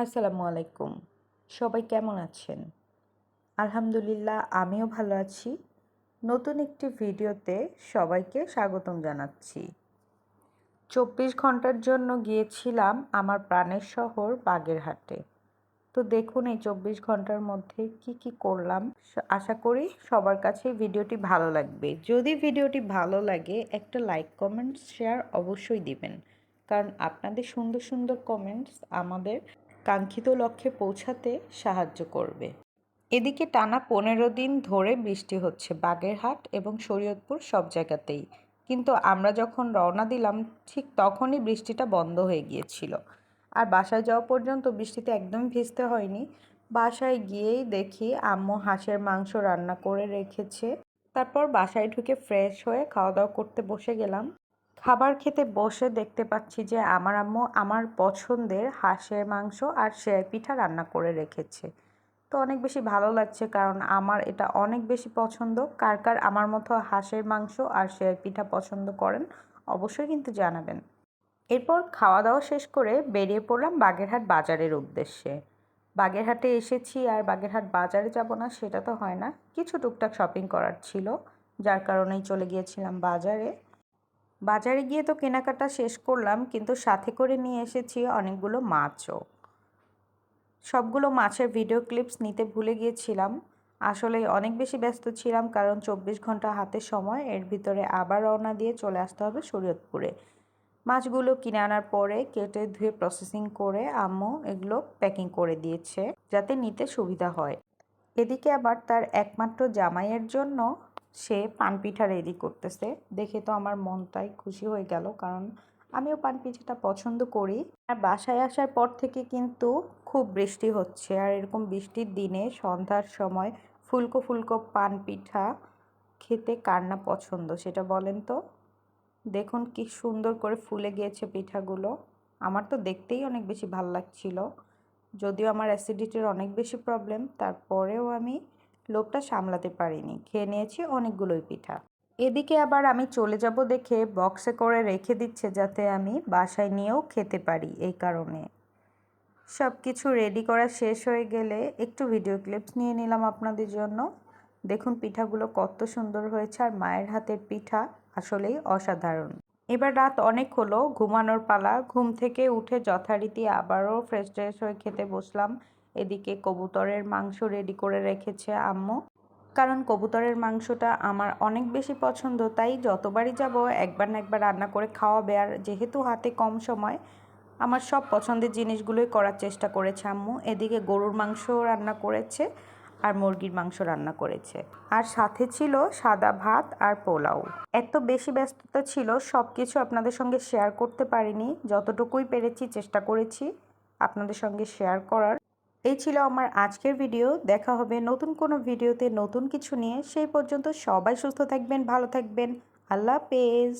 আসসালামু আলাইকুম। সবাই কেমন আছেন? আলহামদুলিল্লাহ আমিও ভালো আছি। নতুন একটি ভিডিওতে সবাইকে স্বাগতম জানাচ্ছি। ২৪ ঘন্টার জন্য গিয়েছিলাম আমার প্রাণের শহর বাগেরহাটে। তো দেখুন এই ২৪ ঘন্টার মধ্যে কি করলাম। আশা করি সবার কাছেই ভিডিওটি ভালো লাগবে। যদি ভিডিওটি ভালো লাগে একটা লাইক, কমেন্টস, শেয়ার অবশ্যই দিবেন। কারণ আপনাদের সুন্দর সুন্দর কমেন্টস আমাদের কাঙ্ক্ষিত লক্ষ্যে পৌঁছাতে সাহায্য করবে। এদিকে টানা ১৫ দিন ধরে বৃষ্টি হচ্ছে বাগেরহাট এবং শরীয়তপুর সব জায়গাতেই। কিন্তু আমরা যখন রওনা দিলাম ঠিক তখনই বৃষ্টিটা বন্ধ হয়ে গিয়েছিল। আর বাসায় যাওয়া পর্যন্ত বৃষ্টিতে একদমই ভিজতে হয়নি। বাসায় গিয়েই দেখি আম্মু হাঁসের মাংস রান্না করে রেখেছে। তারপর বাসায় ঢুকে ফ্রেশ হয়ে খাওয়া দাওয়া করতে বসে গেলাম। খাবার খেতে বসে দেখতে পাচ্ছি যে আমার আম্মু আমার পছন্দের হাঁসের মাংস আর সেমাই পিঠা রান্না করে রেখেছে। তো অনেক বেশি ভালো লাগছে কারণ আমার এটা অনেক বেশি পছন্দ। কার কার আমার মতো হাঁসের মাংস আর সেমাই পিঠা পছন্দ করেন অবশ্যই কিন্তু জানাবেন। এরপর খাওয়া দাওয়া শেষ করে বেরিয়ে পড়লাম বাগেরহাট বাজারের উদ্দেশ্যে। বাগেরহাটে এসেছি আর বাগেরহাট বাজারে যাব না সেটা তো হয় না। কিছু টুকটাক শপিং করার ছিল, যার কারণেই চলে গিয়েছিলাম বাজারে। বাজারে গিয়ে তো কেনাকাটা শেষ করলাম, কিন্তু সাথে করে নিয়ে এসেছি অনেকগুলো মাছও। সবগুলো মাছের ভিডিও ক্লিপস নিতে ভুলে গিয়েছিলাম। আসলে অনেক বেশি ব্যস্ত ছিলাম কারণ ২৪ ঘন্টা হাতে সময়, এর ভিতরে আবার রওনা দিয়ে চলে আসতে হবে শরীয়তপুরে। মাছগুলো কিনে আনার পরে কেটে ধুয়ে প্রসেসিং করে আম্মু এগুলো প্যাকিং করে দিয়েছে যাতে নিতে সুবিধা হয়। এদিকে আবার তার একমাত্র জামাইয়ের জন্য সে পানপিঠা রেডি করতেছে। দেখে তো আমার মনটাই খুশি হয়ে গেল, কারণ আমিও পানপিঠাটা পছন্দ করি। আর বাসায় আসার পর থেকে কিন্তু খুব বৃষ্টি হচ্ছে, আর এরকম বৃষ্টির দিনে সন্ধ্যার সময় ফুলকো ফুলকো পানপিঠা খেতে কার না পছন্দ সেটা বলেন তো। দেখুন কি সুন্দর করে ফুলে গিয়েছে পিঠাগুলো। আমার তো দেখতেই অনেক বেশি ভালো লাগছিল। যদিও আমার অ্যাসিডিটির অনেক বেশি প্রবলেম, তারপরেও আমি লোভটা সামলাতে পারিনি, খেয়ে নিয়েছি অনেকগুলোই পিঠা। এদিকে আবার আমি চলে যাব দেখে বক্সে করে রেখে দিচ্ছে যাতে আমি বাসায় নিয়েও খেতে পারি। এই কারণে সব কিছু রেডি করা শেষ হয়ে গেলে একটু ভিডিও ক্লিপস নিয়ে নিলাম আপনাদের জন্য। দেখুন পিঠাগুলো কত সুন্দর হয়েছে, আর মায়ের হাতের পিঠা আসলেই অসাধারণ। এবার রাত অনেক হলো, ঘুমানোর পালা। ঘুম থেকে উঠে যথারীতি আবারও ফ্রেশ হয়ে খেতে বসলাম। এদিকে কবুতরের মাংস রেডি করে রেখেছে আম্মু। কারণ কবুতরের মাংসটা আমার অনেক বেশি পছন্দ, তাই যতবারই যাব একবার না একবার রান্না করে খাওয়াবে। আর যেহেতু হাতে কম সময়, আমার সব পছন্দের জিনিসগুলোই করার চেষ্টা করেছে আম্মু। এদিকে গরুর মাংস রান্না করেছে আর মুরগির মাংস রান্না করেছে, আর সাথে ছিল সাদা ভাত আর পোলাও। এত বেশি ব্যস্ততা ছিল সব কিছু আপনাদের সঙ্গে শেয়ার করতে পারিনি। যতটুকুই পেরেছি চেষ্টা করেছি আপনাদের সঙ্গে শেয়ার করার। এই ছিল আমার আজকের ভিডিও। দেখা হবে নতুন কোনো ভিডিওতে নতুন কিছু নিয়ে। সেই পর্যন্ত সবাই সুস্থ থাকবেন, ভালো থাকবেন। আল্লাহ হাফেজ।